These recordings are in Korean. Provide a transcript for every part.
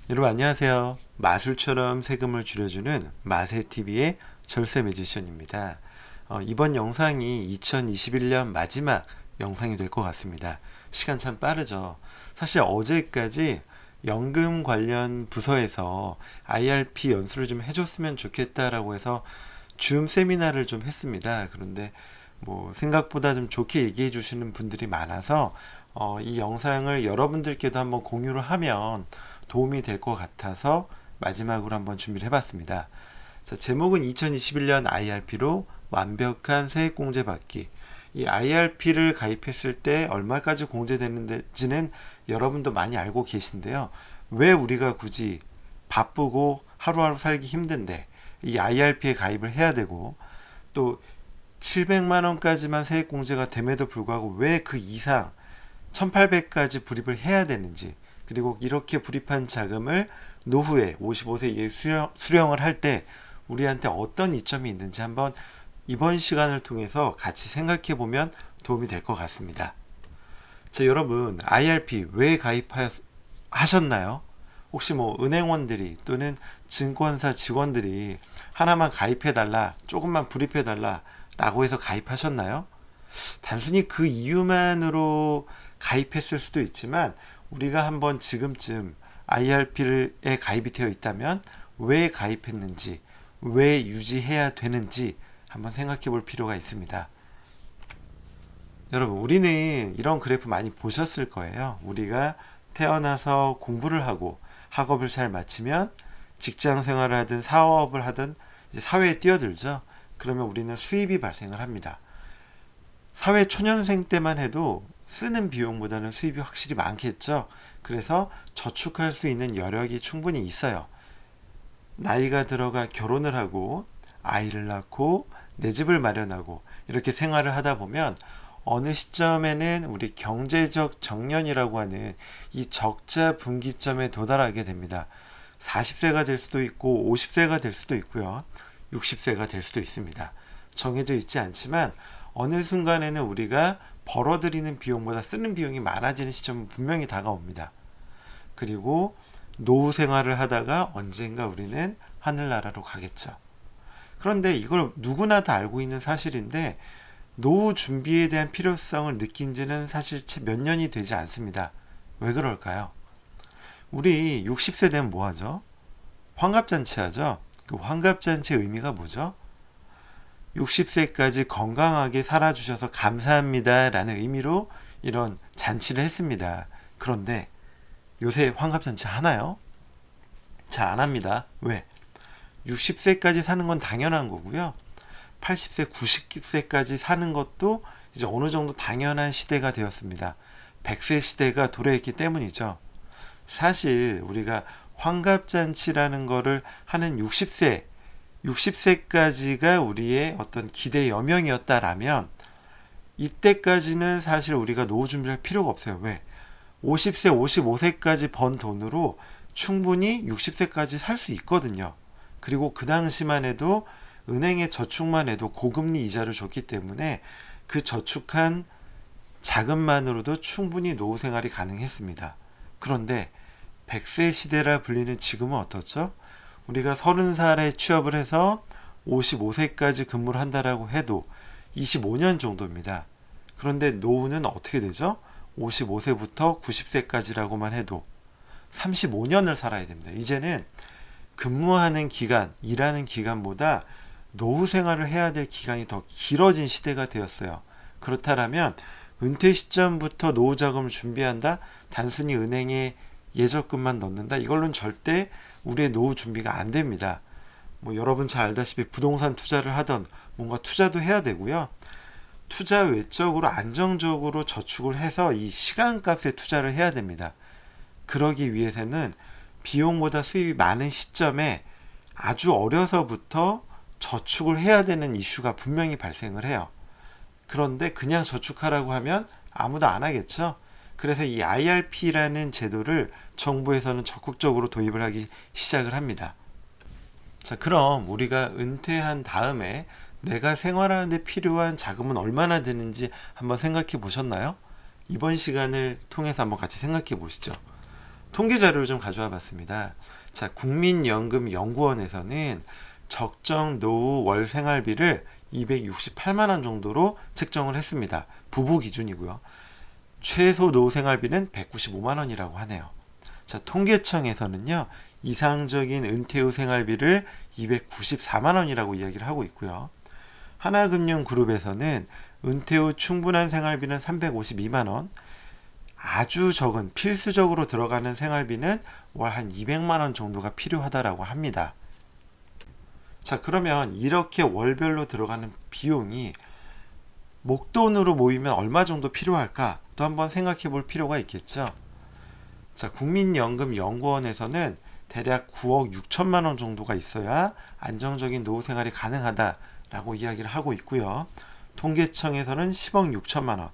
여러분 안녕하세요. 마술처럼 세금을 줄여주는 마세TV의 절세 매지션입니다. 이번 영상이 2021년 마지막 영상이 될 것 같습니다. 시간 참 빠르죠. 사실 어제까지 연금 관련 부서에서 IRP 연수를 좀 해줬으면 좋겠다라고 해서 줌 세미나를 좀 했습니다. 그런데 생각보다 좀 좋게 얘기해 주시는 분들이 많아서 이 영상을 여러분들께도 한번 공유를 하면 도움이 될 것 같아서 마지막으로 한번 준비를 해봤습니다. 자, 제목은 2021년 IRP로 완벽한 세액 공제 받기. 이 IRP를 가입했을 때 얼마까지 공제되는지는 여러분도 많이 알고 계신데요. 왜 우리가 굳이 바쁘고 하루하루 살기 힘든데 이 IRP에 가입을 해야 되고 또 700만 원까지만 세액 공제가 됨에도 불구하고 왜 그 이상 1800까지 불입을 해야 되는지, 그리고 이렇게 불입한 자금을 노후에 55세 이후에 수령을 할 때 우리한테 어떤 이점이 있는지 한번 이번 시간을 통해서 같이 생각해 보면 도움이 될 것 같습니다. 자, 여러분 IRP 왜 가입하셨나요? 혹시 은행원들이 또는 증권사 직원들이 하나만 가입해 달라, 조금만 불입해 달라 라고 해서 가입하셨나요? 단순히 그 이유만으로 가입했을 수도 있지만 우리가 한번 지금쯤 IRP에 가입이 되어 있다면 왜 가입했는지, 왜 유지해야 되는지 한번 생각해 볼 필요가 있습니다. 여러분, 우리는 이런 그래프 많이 보셨을 거예요. 우리가 태어나서 공부를 하고 학업을 잘 마치면 직장 생활을 하든 사업을 하든 이제 사회에 뛰어들죠. 그러면 우리는 수입이 발생을 합니다. 사회 초년생 때만 해도 쓰는 비용보다는 수입이 확실히 많겠죠. 그래서 저축할 수 있는 여력이 충분히 있어요. 나이가 들어가 결혼을 하고 아이를 낳고 내 집을 마련하고 이렇게 생활을 하다 보면 어느 시점에는 우리 경제적 정년이라고 하는 이 적자 분기점에 도달하게 됩니다. 40세가 될 수도 있고 50세가 될 수도 있고요. 60세가 될 수도 있습니다. 정해져 있지 않지만 어느 순간에는 우리가 벌어들이는 비용보다 쓰는 비용이 많아지는 시점은 분명히 다가옵니다. 그리고 노후 생활을 하다가 언젠가 우리는 하늘나라로 가겠죠. 그런데 이걸 누구나 다 알고 있는 사실인데 노후 준비에 대한 필요성을 느낀 지는 사실 채 몇 년이 되지 않습니다. 왜 그럴까요? 우리 60세 되면 뭐 하죠? 환갑잔치 하죠? 그 환갑잔치의 의미가 뭐죠? 60세까지 건강하게 살아주셔서 감사합니다 라는 의미로 이런 잔치를 했습니다. 그런데 요새 환갑잔치 하나요? 잘 안 합니다. 왜? 60세까지 사는 건 당연한 거고요. 80세, 90세까지 사는 것도 이제 어느 정도 당연한 시대가 되었습니다. 100세 시대가 도래했기 때문이죠. 사실 우리가 환갑잔치라는 거를 하는 60세까지가 우리의 어떤 기대 여명이었다라면 이때까지는 사실 우리가 노후 준비할 필요가 없어요. 왜? 50세, 55세까지 번 돈으로 충분히 60세까지 살 수 있거든요. 그리고 그 당시만 해도 은행에 저축만 해도 고금리 이자를 줬기 때문에 그 저축한 자금만으로도 충분히 노후 생활이 가능했습니다. 그런데 100세 시대라 불리는 지금은 어떻죠? 우리가 30살에 취업을 해서 55세까지 근무를 한다라고 해도 25년 정도입니다. 그런데 노후는 어떻게 되죠? 55세부터 90세까지라고만 해도 35년을 살아야 됩니다. 이제는 근무하는 기간, 일하는 기간보다 노후 생활을 해야 될 기간이 더 길어진 시대가 되었어요. 그렇다면 은퇴 시점부터 노후 자금을 준비한다? 단순히 은행에 예적금만 넣는다? 이걸로는 절대 우리의 노후 준비가 안 됩니다. 여러분 잘 알다시피 부동산 투자를 하던 뭔가 투자도 해야 되고요. 투자 외적으로 안정적으로 저축을 해서 이 시간값에 투자를 해야 됩니다. 그러기 위해서는 비용보다 수입이 많은 시점에 아주 어려서부터 저축을 해야 되는 이슈가 분명히 발생을 해요. 그런데 그냥 저축하라고 하면 아무도 안 하겠죠. 그래서 이 IRP라는 제도를 정부에서는 적극적으로 도입을 하기 시작을 합니다. 자, 그럼 우리가 은퇴한 다음에 내가 생활하는데 필요한 자금은 얼마나 드는지 한번 생각해 보셨나요? 이번 시간을 통해서 한번 같이 생각해 보시죠. 통계 자료를 좀 가져와 봤습니다. 자, 국민연금연구원에서는 적정 노후 월 생활비를 268만 원 정도로 책정을 했습니다. 부부 기준이고요. 최소 노후 생활비는 195만 원이라고 하네요. 자, 통계청에서는요, 이상적인 은퇴 후 생활비를 294만 원이라고 이야기를 하고 있고요. 하나금융그룹에서는 은퇴 후 충분한 생활비는 352만 원, 아주 적은 필수적으로 들어가는 생활비는 월 한 200만 원 정도가 필요하다라고 합니다. 자, 그러면 이렇게 월별로 들어가는 비용이 목돈으로 모이면 얼마 정도 필요할까? 또 한번 생각해 볼 필요가 있겠죠. 자, 국민연금연구원에서는 대략 9억 6천만 원 정도가 있어야 안정적인 노후 생활이 가능하다라고 이야기를 하고 있고요. 통계청에서는 10억 6천만 원,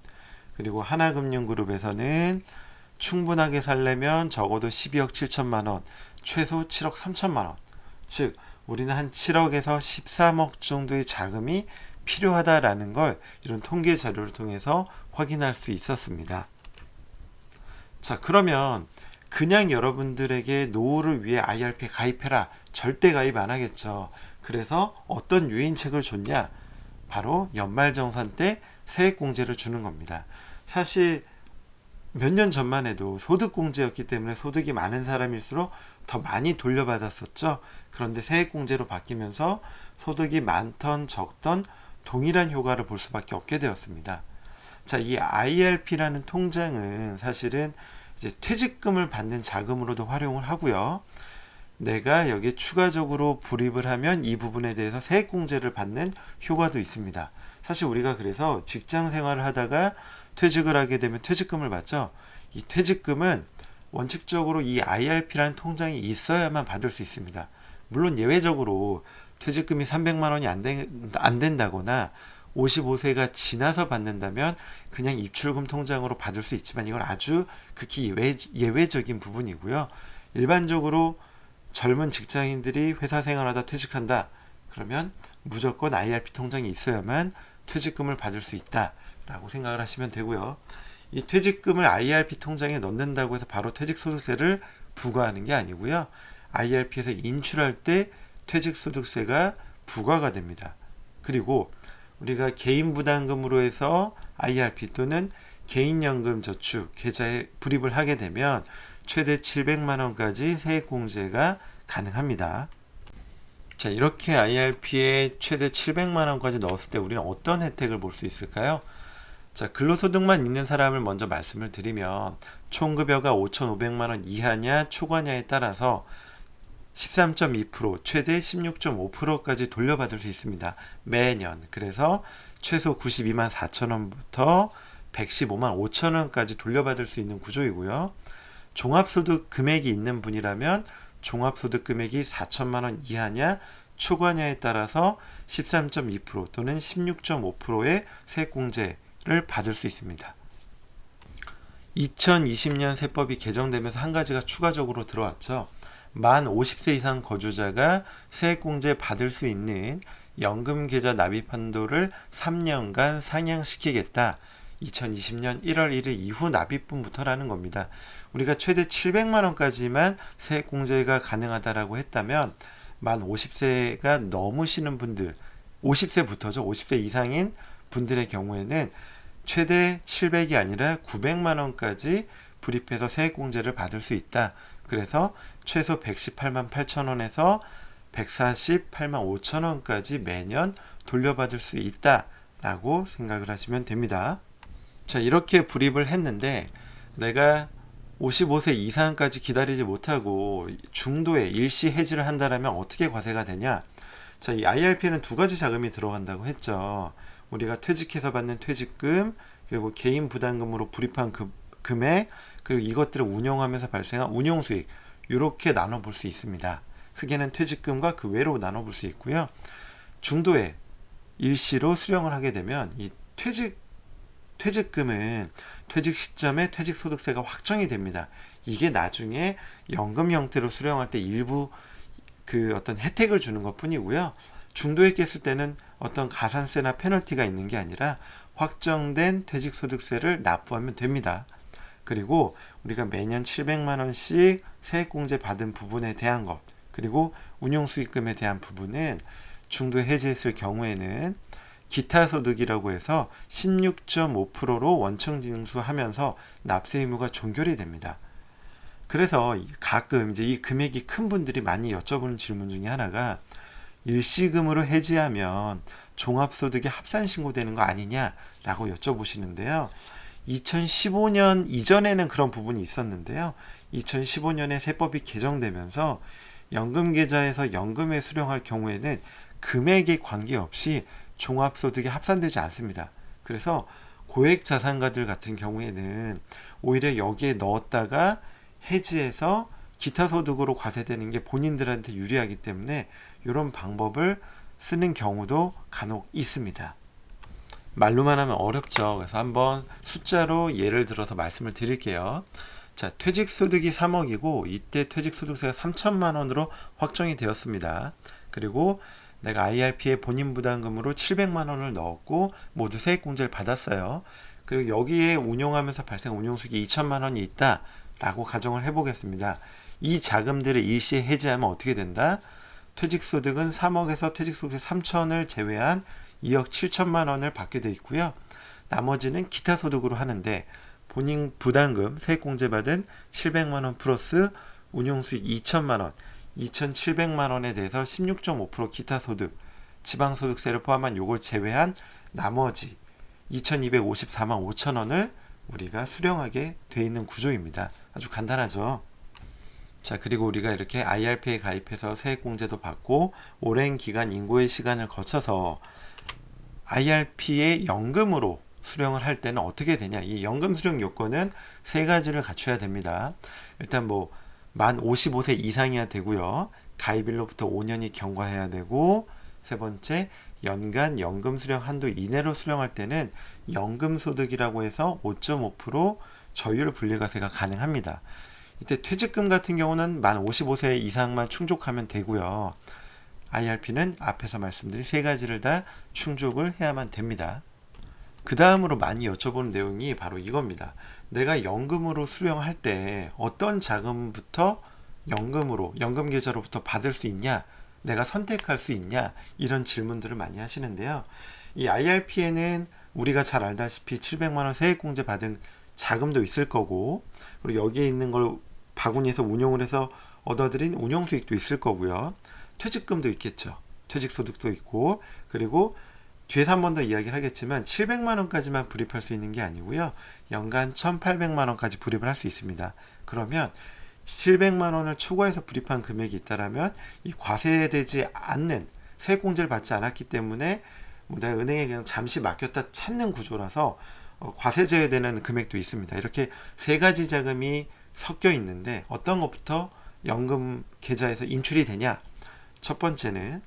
그리고 하나금융그룹에서는 충분하게 살려면 적어도 12억 7천만 원, 최소 7억 3천만 원. 즉, 우리는 한 7억에서 13억 정도의 자금이 필요하다라는 걸 이런 통계 자료를 통해서 확인할 수 있었습니다. 자, 그러면 그냥 여러분들에게 노후를 위해 IRP에 가입해라, 절대 가입 안 하겠죠. 그래서 어떤 유인책을 줬냐? 바로 연말정산 때 세액공제를 주는 겁니다. 사실 몇 년 전만 해도 소득공제였기 때문에 소득이 많은 사람일수록 더 많이 돌려받았었죠. 그런데 세액공제로 바뀌면서 소득이 많던 적던 동일한 효과를 볼 수밖에 없게 되었습니다. 자, 이 IRP라는 통장은 사실은 이제 퇴직금을 받는 자금으로도 활용을 하고요. 내가 여기에 추가적으로 불입을 하면 이 부분에 대해서 세액공제를 받는 효과도 있습니다. 사실 우리가 그래서 직장 생활을 하다가 퇴직을 하게 되면 퇴직금을 받죠. 이 퇴직금은 원칙적으로 이 IRP라는 통장이 있어야만 받을 수 있습니다. 물론 예외적으로 퇴직금이 300만 원이 안 된다거나 55세가 지나서 받는다면 그냥 입출금 통장으로 받을 수 있지만 이건 아주 극히 예외적인 부분이고요. 일반적으로 젊은 직장인들이 회사 생활하다 퇴직한다. 그러면 무조건 IRP 통장이 있어야만 퇴직금을 받을 수 있다라고 생각을 하시면 되고요. 이 퇴직금을 IRP 통장에 넣는다고 해서 바로 퇴직소득세를 부과하는 게 아니고요. IRP에서 인출할 때 퇴직소득세가 부과가 됩니다. 그리고 우리가 개인부담금으로 해서 IRP 또는 개인연금저축 계좌에 불입을 하게 되면 최대 700만 원까지 세액공제가 가능합니다. 자, 이렇게 IRP에 최대 700만 원까지 넣었을 때 우리는 어떤 혜택을 볼 수 있을까요? 자, 근로소득만 있는 사람을 먼저 말씀을 드리면 총급여가 5,500만 원 이하냐 초과냐에 따라서 13.2% 최대 16.5%까지 돌려받을 수 있습니다. 매년. 그래서 최소 92만 4천 원부터 115만 5천 원까지 돌려받을 수 있는 구조이고요. 종합소득 금액이 있는 분이라면 종합소득 금액이 4천만 원 이하냐 초과냐에 따라서 13.2% 또는 16.5%의 세액공제를 받을 수 있습니다. 2020년 세법이 개정되면서 한 가지가 추가적으로 들어왔죠. 만 50세 이상 거주자가 세액공제 받을 수 있는 연금계좌 납입 한도를 3년간 상향시키겠다. 2020년 1월 1일 이후 납입분부터라는 겁니다. 우리가 최대 700만 원까지만 세액공제가 가능하다라고 했다면 만 50세가 넘으시는 분들, 50세부터죠. 50세 이상인 분들의 경우에는 최대 700이 아니라 900만 원까지 불입해서 세액공제를 받을 수 있다. 그래서 최소 118만 8천 원에서 148만 5천 원까지 매년 돌려받을 수 있다라고 생각을 하시면 됩니다. 자, 이렇게 불입을 했는데 내가 55세 이상까지 기다리지 못하고 중도에 일시 해지를 한다면 어떻게 과세가 되냐? 자, 이 IRP에는 두 가지 자금이 들어간다고 했죠. 우리가 퇴직해서 받는 퇴직금, 그리고 개인 부담금으로 불입한 금액, 그리고 이것들을 운용하면서 발생한 운용수익, 이렇게 나눠볼 수 있습니다. 크게는 퇴직금과 그 외로 나눠볼 수 있고요. 중도에 일시로 수령을 하게 되면 이 퇴직금은 퇴직 시점에 퇴직소득세가 확정이 됩니다. 이게 나중에 연금 형태로 수령할 때 일부 그 어떤 혜택을 주는 것 뿐이고요. 중도에 깼을 때는 어떤 가산세나 페널티가 있는 게 아니라 확정된 퇴직소득세를 납부하면 됩니다. 그리고 우리가 매년 700만 원씩 세액공제 받은 부분에 대한 것, 그리고 운용수익금에 대한 부분은 중도 해지했을 경우에는 기타 소득이라고 해서 16.5%로 원청 징수하면서 납세 의무가 종결이 됩니다. 그래서 가끔 이제 이 금액이 큰 분들이 많이 여쭤보는 질문 중에 하나가 일시금으로 해지하면 종합소득이 합산신고되는 거 아니냐라고 여쭤보시는데요. 2015년 이전에는 그런 부분이 있었는데요. 2015년에 세법이 개정되면서 연금계좌에서 연금에 수령할 경우에는 금액에 관계없이 종합소득이 합산되지 않습니다. 그래서 고액자산가들 같은 경우에는 오히려 여기에 넣었다가 해지해서 기타 소득으로 과세되는 게 본인들한테 유리하기 때문에 이런 방법을 쓰는 경우도 간혹 있습니다. 말로만 하면 어렵죠. 그래서 한번 숫자로 예를 들어서 말씀을 드릴게요. 자, 퇴직소득이 3억이고 이때 퇴직소득세가 3천만 원으로 확정이 되었습니다. 그리고 내가 IRP에 본인 부담금으로 700만 원을 넣었고 모두 세액공제를 받았어요. 그리고 여기에 운용하면서 발생 운용수익이 2천만 원이 있다 라고 가정을 해보겠습니다. 이 자금들을 일시에 해지하면 어떻게 된다? 퇴직소득은 3억에서 퇴직소득세 3천을 제외한 2억 7천만 원을 받게 되어 있고요. 나머지는 기타 소득으로 하는데 본인 부담금 세액공제 받은 700만 원 플러스 운용수익 2천만 원, 2,700만 원에 대해서 16.5% 기타 소득, 지방소득세를 포함한 요걸 제외한 나머지 2,254만 5천 원을 우리가 수령하게 돼 있는 구조입니다. 아주 간단하죠. 자, 그리고 우리가 이렇게 IRP에 가입해서 세액공제도 받고 오랜 기간 인고의 시간을 거쳐서 IRP에 연금으로 수령을 할 때는 어떻게 되냐? 이 연금 수령 요건은 세 가지를 갖춰야 됩니다. 일단 만 55세 이상이어야 되고요. 가입일로부터 5년이 경과해야 되고, 세 번째, 연간 연금 수령 한도 이내로 수령할 때는 연금 소득이라고 해서 5.5% 저율 분리과세가 가능합니다. 이때 퇴직금 같은 경우는 만 55세 이상만 충족하면 되고요. IRP는 앞에서 말씀드린 세 가지를 다 충족을 해야만 됩니다. 그 다음으로 많이 여쭤보는 내용이 바로 이겁니다. 내가 연금으로 수령할 때 어떤 자금부터 연금 계좌로부터 받을 수 있냐, 내가 선택할 수 있냐, 이런 질문들을 많이 하시는데요. 이 IRP에는 우리가 잘 알다시피 700만 원 세액공제 받은 자금도 있을 거고, 그리고 여기에 있는 걸 바구니에서 운용을 해서 얻어들인 운용수익도 있을 거고요. 퇴직금도 있겠죠. 퇴직소득도 있고, 그리고 뒤에서 한 번 더 이야기를 하겠지만 700만 원까지만 불입할 수 있는 게 아니고요. 연간 1,800만 원까지 불입을 할 수 있습니다. 그러면 700만 원을 초과해서 불입한 금액이 있다라면 이 과세되지 않는 세액공제를 받지 않았기 때문에 내가 은행에 그냥 잠시 맡겼다 찾는 구조라서 과세 제외되는 금액도 있습니다. 이렇게 세 가지 자금이 섞여 있는데 어떤 것부터 연금 계좌에서 인출이 되냐? 첫 번째는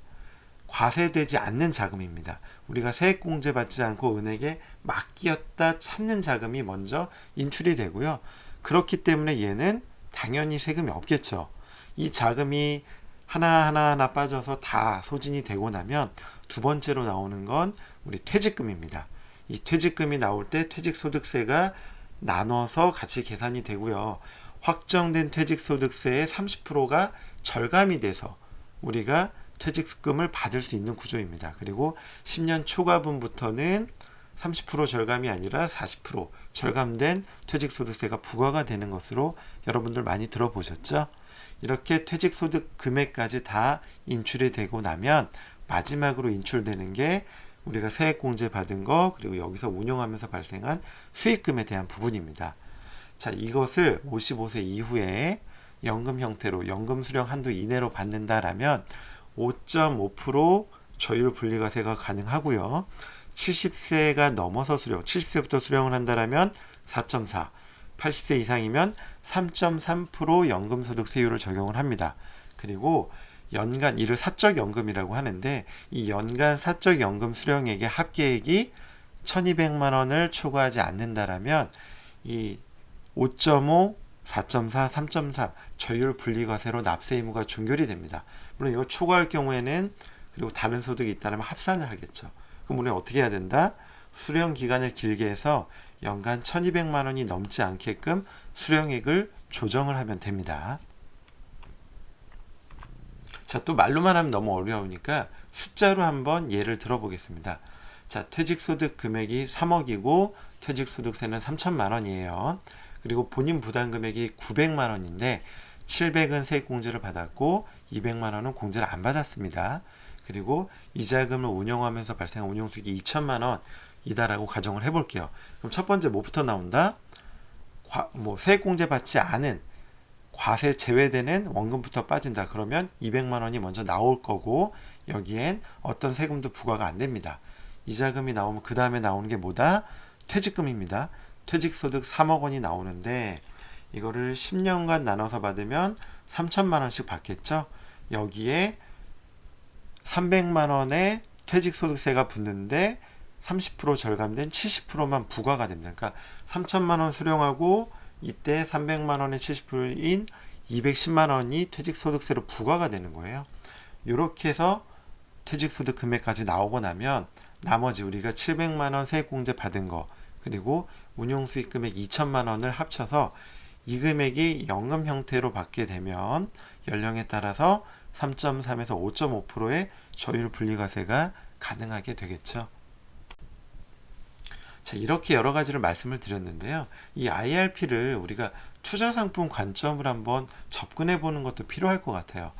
과세되지 않는 자금입니다. 우리가 세액공제 받지 않고 은행에 맡겼다 찾는 자금이 먼저 인출이 되고요. 그렇기 때문에 얘는 당연히 세금이 없겠죠. 이 자금이 하나하나 빠져서 다 소진이 되고 나면 두 번째로 나오는 건 우리 퇴직금입니다. 이 퇴직금이 나올 때 퇴직소득세가 나눠서 같이 계산이 되고요. 확정된 퇴직소득세의 30%가 절감이 돼서 우리가 퇴직금을 받을 수 있는 구조입니다. 그리고 10년 초과분부터는 30% 절감이 아니라 40% 절감된 퇴직소득세가 부과가 되는 것으로 여러분들 많이 들어보셨죠? 이렇게 퇴직소득 금액까지 다 인출이 되고 나면 마지막으로 인출되는 게 우리가 세액공제 받은 거, 그리고 여기서 운용하면서 발생한 수익금에 대한 부분입니다. 자, 이것을 55세 이후에 연금 형태로 연금 수령 한도 이내로 받는다라면 5.5% 저율 분리과세가 가능하고요. 70세가 넘어서 70세부터 수령을 한다라면 4.4, 80세 이상이면 3.3% 연금소득세율을 적용을 합니다. 그리고 연간 이를 사적연금이라고 하는데 이 연간 사적연금 수령액의 합계액이 1200만 원을 초과하지 않는다라면 이 5.5, 4.4, 3.3 저율 분리과세로 납세 의무가 종결이 됩니다. 물론 이거 초과할 경우에는 그리고 다른 소득이 있다면 합산을 하겠죠. 그럼 우리는 어떻게 해야 된다? 수령 기간을 길게 해서 연간 1200만 원이 넘지 않게끔 수령액을 조정을 하면 됩니다. 자, 또 말로만 하면 너무 어려우니까 숫자로 한번 예를 들어보겠습니다. 자, 퇴직소득 금액이 3억이고 퇴직소득세는 3천만 원이에요. 그리고 본인 부담금액이 900만 원인데 700은 세액공제를 받았고 200만 원은 공제를 안 받았습니다. 그리고 이자금을 운용하면서 발생한 운용수익이 2천만 원이다라고 가정을 해볼게요. 그럼 첫 번째 뭐부터 나온다? 세액공제 받지 않은 과세 제외되는 원금부터 빠진다. 그러면 200만 원이 먼저 나올 거고 여기엔 어떤 세금도 부과가 안 됩니다. 이자금이 나오면 그 다음에 나오는 게 뭐다? 퇴직금입니다. 퇴직소득 3억 원이 나오는데 이거를 10년간 나눠서 받으면 3천만 원씩 받겠죠. 여기에 300만 원의 퇴직소득세가 붙는데 30% 절감된 70%만 부과가 됩니다. 그러니까 3천만 원 수령하고 이때 300만 원의 70%인 210만 원이 퇴직소득세로 부과가 되는 거예요. 이렇게 해서 퇴직소득 금액까지 나오고 나면 나머지 우리가 700만 원 세액공제 받은 거 그리고 운용수익 금액 2천만 원을 합쳐서 이 금액이 연금 형태로 받게 되면 연령에 따라서 3.3에서 5.5%의 저율 분리과세가 가능하게 되겠죠. 자, 이렇게 여러 가지를 말씀을 드렸는데요. 이 IRP를 우리가 투자상품 관점을 한번 접근해 보는 것도 필요할 것 같아요.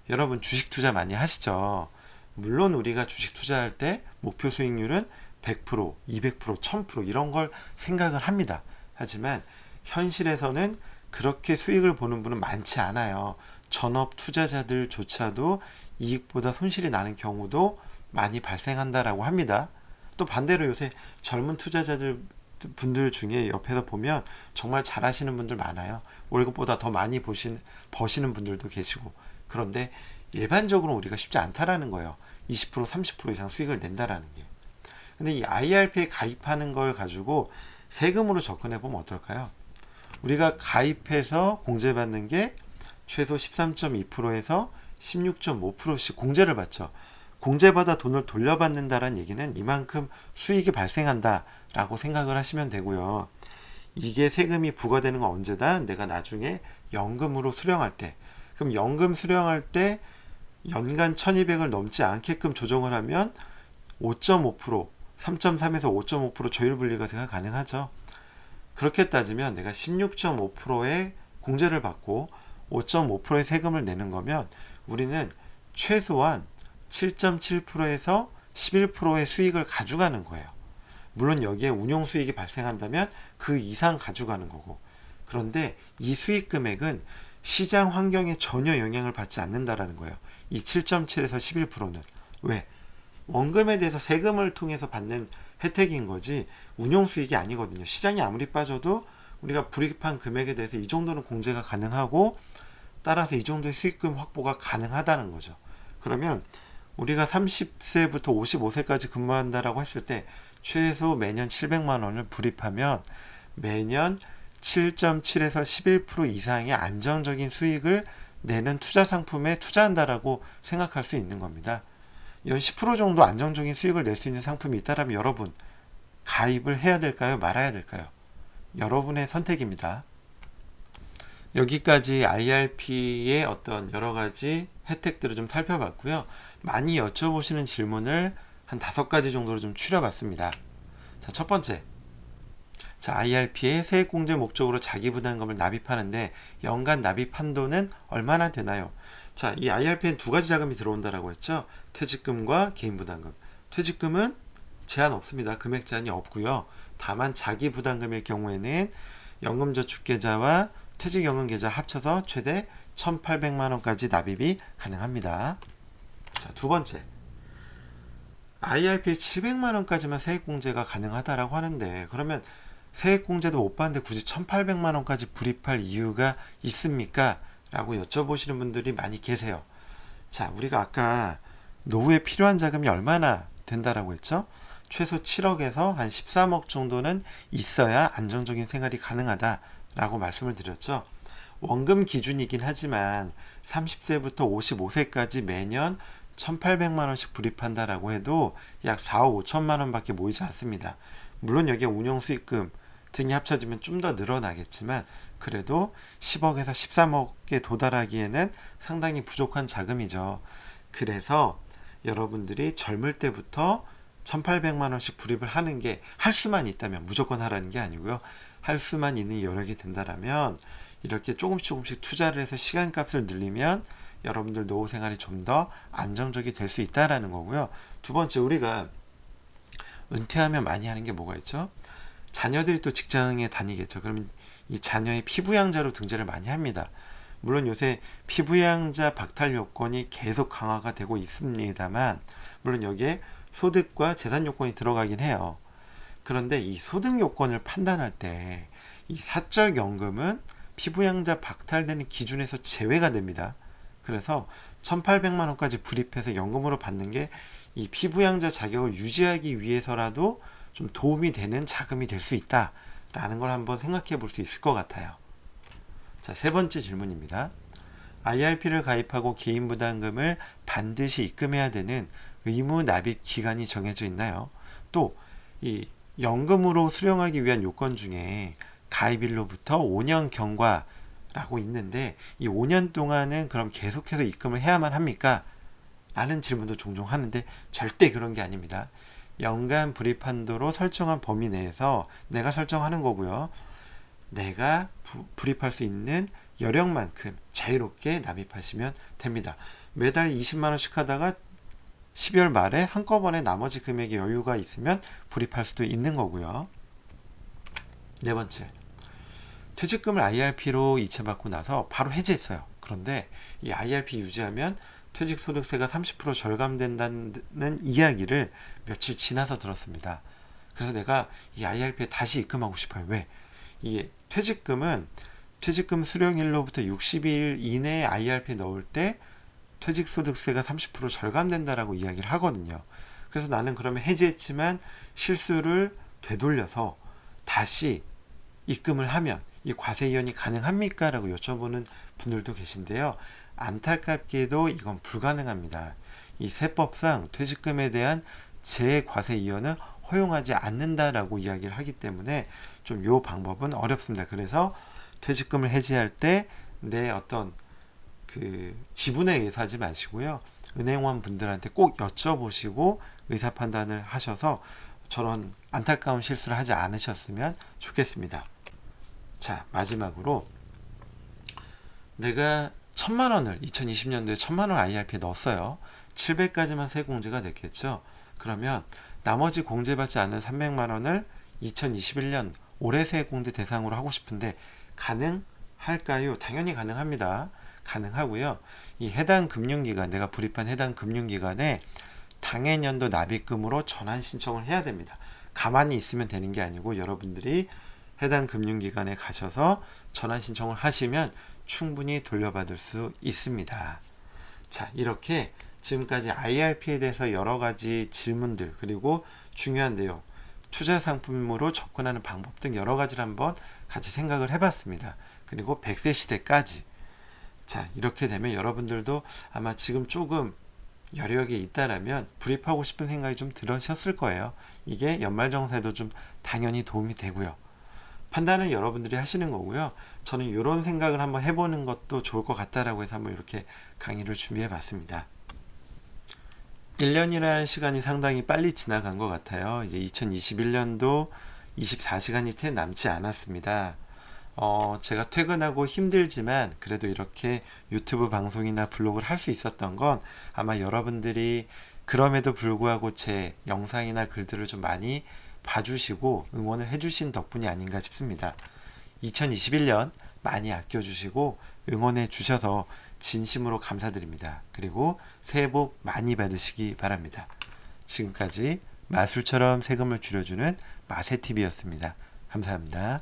여러분 주식 투자 많이 하시죠? 물론 우리가 주식 투자할 때 목표 수익률은 100%, 200%, 1000% 이런 걸 생각을 합니다. 하지만 현실에서는 그렇게 수익을 보는 분은 많지 않아요. 전업 투자자들조차도 이익보다 손실이 나는 경우도 많이 발생한다라고 합니다. 또 반대로 요새 젊은 투자자들 분들 중에 옆에서 보면 정말 잘하시는 분들 많아요. 월급보다 더 많이 버시는 분들도 계시고. 그런데 일반적으로 우리가 쉽지 않다라는 거예요. 20%, 30% 이상 수익을 낸다라는 게. 근데 이 IRP에 가입하는 걸 가지고 세금으로 접근해 보면 어떨까요? 우리가 가입해서 공제받는 게 최소 13.2%에서 16.5%씩 공제를 받죠. 공제받아 돈을 돌려받는다는 얘기는 이만큼 수익이 발생한다라고 생각을 하시면 되고요. 이게 세금이 부과되는 건 언제다? 내가 나중에 연금으로 수령할 때. 그럼 연금 수령할 때 연간 1200을 넘지 않게끔 조정을 하면 5.5%, 3.3에서 5.5% 저율분리과세가 가능하죠. 그렇게 따지면 내가 16.5%의 공제를 받고 5.5%의 세금을 내는 거면 우리는 최소한 7.7%에서 11%의 수익을 가져가는 거예요. 물론 여기에 운용 수익이 발생한다면 그 이상 가져가는 거고. 그런데 이 수익 금액은 시장 환경에 전혀 영향을 받지 않는다라는 거예요. 이 7.7에서 11%는. 왜? 원금에 대해서 세금을 통해서 받는 혜택인 거지 운용 수익이 아니거든요. 시장이 아무리 빠져도 우리가 불입한 금액에 대해서 이 정도는 공제가 가능하고 따라서 이 정도의 수익금 확보가 가능하다는 거죠. 그러면 우리가 30세부터 55세까지 근무한다라고 했을 때 최소 매년 700만 원을 불입하면 매년 7.7에서 11% 이상의 안정적인 수익을 내는 투자 상품에 투자한다라고 생각할 수 있는 겁니다. 연 10% 정도 안정적인 수익을 낼 수 있는 상품이 있다면 여러분 가입을 해야 될까요? 말아야 될까요? 여러분의 선택입니다. 여기까지 IRP의 어떤 여러 가지 혜택들을 좀 살펴봤고요. 많이 여쭤보시는 질문을 한 5가지 정도로 좀 추려봤습니다. 자, 첫 번째. 자, IRP의 세액공제 목적으로 자기부담금을 납입하는데 연간 납입 한도는 얼마나 되나요? 자, 이 IRP엔 2가지 자금이 들어온다라고 했죠. 퇴직금과 개인부담금. 퇴직금은 제한 없습니다. 금액 제한이 없고요. 다만 자기부담금일 경우에는 연금저축계좌와 퇴직연금계좌를 합쳐서 최대 1,800만 원까지 납입이 가능합니다. 자, 두 번째. IRP에 700만 원까지만 세액공제가 가능하다라고 하는데 그러면 세액공제도 못 받는데 굳이 1,800만 원까지 불입할 이유가 있습니까? 라고 여쭤보시는 분들이 많이 계세요. 자, 우리가 아까 노후에 필요한 자금이 얼마나 된다라고 했죠? 최소 7억에서 한 13억 정도는 있어야 안정적인 생활이 가능하다라고 말씀을 드렸죠. 원금 기준이긴 하지만 30세부터 55세까지 매년 1,800만 원씩 불입한다라고 해도 약 4억 5천만 원밖에 모이지 않습니다. 물론 여기에 운용 수익금 등이 합쳐지면 좀 더 늘어나겠지만 그래도 10억에서 13억에 도달하기에는 상당히 부족한 자금이죠. 그래서 여러분들이 젊을 때부터 1,800만 원씩 불입을 하는 게 할 수만 있다면 무조건 하라는 게 아니고요. 할 수만 있는 여력이 된다라면 이렇게 조금씩 투자를 해서 시간값을 늘리면 여러분들 노후 생활이 좀 더 안정적이 될 수 있다라는 거고요. 두 번째, 우리가 은퇴하면 많이 하는 게 뭐가 있죠? 자녀들이 또 직장에 다니겠죠. 그러면 이 자녀의 피부양자로 등재를 많이 합니다. 물론 요새 피부양자 박탈 요건이 계속 강화가 되고 있습니다만 물론 여기에 소득과 재산 요건이 들어가긴 해요. 그런데 이 소득 요건을 판단할 때 이 사적연금은 피부양자 박탈되는 기준에서 제외가 됩니다. 그래서 1,800만 원까지 불입해서 연금으로 받는 게 이 피부양자 자격을 유지하기 위해서라도 좀 도움이 되는 자금이 될 수 있다라는 걸 한번 생각해 볼 수 있을 것 같아요. 자, 세 번째 질문입니다. IRP를 가입하고 개인부담금을 반드시 입금해야 되는 의무 납입 기간이 정해져 있나요? 또 이 연금으로 수령하기 위한 요건 중에 가입일로부터 5년 경과라고 있는데 이 5년 동안은 그럼 계속해서 입금을 해야만 합니까? 라는 질문도 종종 하는데 절대 그런 게 아닙니다. 연간 불입 한도로 설정한 범위 내에서 내가 설정하는 거고요. 내가 불입할 수 있는 여력만큼 자유롭게 납입하시면 됩니다. 매달 20만 원씩 하다가 12월 말에 한꺼번에 나머지 금액의 여유가 있으면 불입할 수도 있는 거고요. 네 번째, 퇴직금을 IRP로 이체받고 나서 바로 해지했어요. 그런데 이 IRP 유지하면 퇴직소득세가 30% 절감된다는 이야기를 며칠 지나서 들었습니다. 그래서 내가 이 IRP에 다시 입금하고 싶어요. 왜? 이 퇴직금은 퇴직금 수령일로부터 60일 이내에 IRP에 넣을 때 퇴직소득세가 30% 절감된다라고 이야기를 하거든요. 그래서 나는 그러면 해지했지만 실수를 되돌려서 다시 입금을 하면 이 과세 이연이 가능합니까? 라고 여쭤보는 분들도 계신데요. 안타깝게도 이건 불가능합니다. 이 세법상 퇴직금에 대한 재과세 이연은 허용하지 않는다라고 이야기를 하기 때문에 좀 요 방법은 어렵습니다. 그래서 퇴직금을 해지할 때 내 어떤 그 지분에 의해서 하지 마시고요. 은행원 분들한테 꼭 여쭤보시고 의사 판단을 하셔서 저런 안타까운 실수를 하지 않으셨으면 좋겠습니다. 자, 마지막으로 내가 1,000만 원을 2020년도에 1,000만 원 IRP에 넣었어요. 700까지만 세공제가 됐겠죠. 그러면 나머지 공제받지 않는 300만 원을 2021년 올해 세공제 대상으로 하고 싶은데 가능할까요? 당연히 가능합니다. 가능하고요. 이 해당 금융기관, 내가 불입한 해당 금융기관에 당해년도 납입금으로 전환 신청을 해야 됩니다. 가만히 있으면 되는 게 아니고 여러분들이 해당 금융기관에 가셔서 전환 신청을 하시면 충분히 돌려받을 수 있습니다. 자, 이렇게 지금까지 IRP에 대해서 여러 가지 질문들 그리고 중요한 내용, 투자 상품으로 접근하는 방법 등 여러 가지를 한번 같이 생각을 해봤습니다. 그리고 100세 시대까지. 자, 이렇게 되면 여러분들도 아마 지금 조금 여력이 있다라면 불입하고 싶은 생각이 좀 들으셨을 거예요. 이게 연말정산에도 좀 당연히 도움이 되고요. 판단은 여러분들이 하시는 거고요. 저는 이런 생각을 한번 해보는 것도 좋을 것 같다라고 해서 한번 이렇게 강의를 준비해 봤습니다. 1년이라는 시간이 상당히 빨리 지나간 것 같아요. 이제 2021년도 24시간이 채 남지 않았습니다. 제가 퇴근하고 힘들지만 그래도 이렇게 유튜브 방송이나 블로그를 할 수 있었던 건 아마 여러분들이 그럼에도 불구하고 제 영상이나 글들을 좀 많이 봐주시고 응원을 해주신 덕분이 아닌가 싶습니다. 2021년 많이 아껴주시고 응원해 주셔서 진심으로 감사드립니다. 그리고 새해 복 많이 받으시기 바랍니다. 지금까지 마술처럼 세금을 줄여주는 마세TV였습니다. 감사합니다.